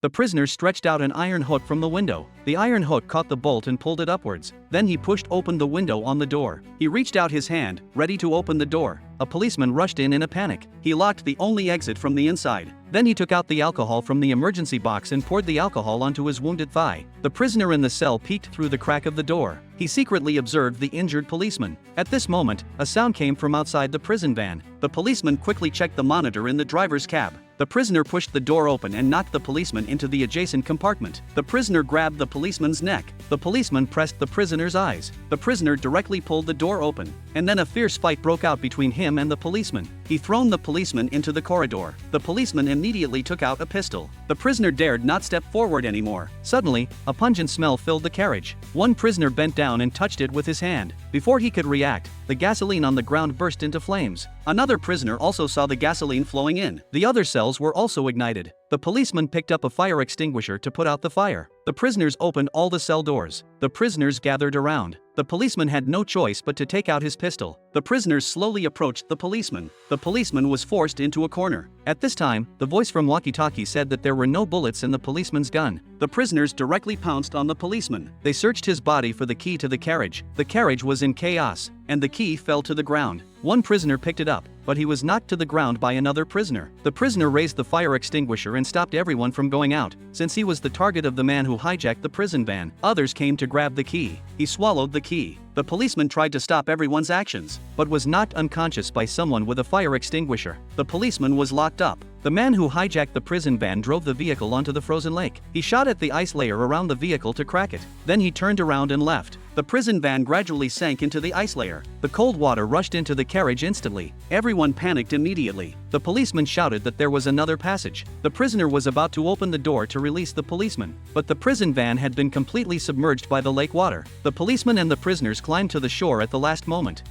The prisoner stretched out an iron hook from the window. The iron hook caught the bolt and pulled it upwards. Then he pushed open the window on the door. He reached out his hand, ready to open the door. A policeman rushed in a panic. He locked the only exit from the inside. Then he took out the alcohol from the emergency box and poured the alcohol onto his wounded thigh. The prisoner in the cell peeked through the crack of the door. He secretly observed the injured policeman. At this moment, a sound came from outside the prison van. The policeman quickly checked the monitor in the driver's cab. The prisoner pushed the door open and knocked the policeman into the adjacent compartment. The prisoner grabbed the policeman's neck. The policeman pressed the prisoner's eyes. The prisoner directly pulled the door open. And then a fierce fight broke out between him and the policeman. He thrown the policeman into the corridor. The policeman immediately took out a pistol. The prisoner dared not step forward anymore. Suddenly, a pungent smell filled the carriage. One prisoner bent down and touched it with his hand. Before he could react, the gasoline on the ground burst into flames. Another prisoner also saw the gasoline flowing in. The other cells were also ignited. The policeman picked up a fire extinguisher to put out the fire. The prisoners opened all the cell doors. The prisoners gathered around. The policeman had no choice but to take out his pistol. The prisoners slowly approached the policeman. The policeman was forced into a corner. At this time, the voice from walkie-talkie said that there were no bullets in the policeman's gun. The prisoners directly pounced on the policeman. They searched his body for the key to the carriage. The carriage was in chaos, and the key fell to the ground. One prisoner picked it up, but he was knocked to the ground by another prisoner. The prisoner raised the fire extinguisher and stopped everyone from going out, since he was the target of the man who hijacked the prison van. Others came to grab the key. He swallowed the key. The policeman tried to stop everyone's actions, but was knocked unconscious by someone with a fire extinguisher. The policeman was locked up. The man who hijacked the prison van drove the vehicle onto the frozen lake. He shot at the ice layer around the vehicle to crack it. Then he turned around and left. The prison van gradually sank into the ice layer. The cold water rushed into the carriage instantly. Everyone panicked immediately. The policeman shouted that there was another passage. The prisoner was about to open the door to release the policeman, but the prison van had been completely submerged by the lake water. The policeman and the prisoners climbed to the shore at the last moment.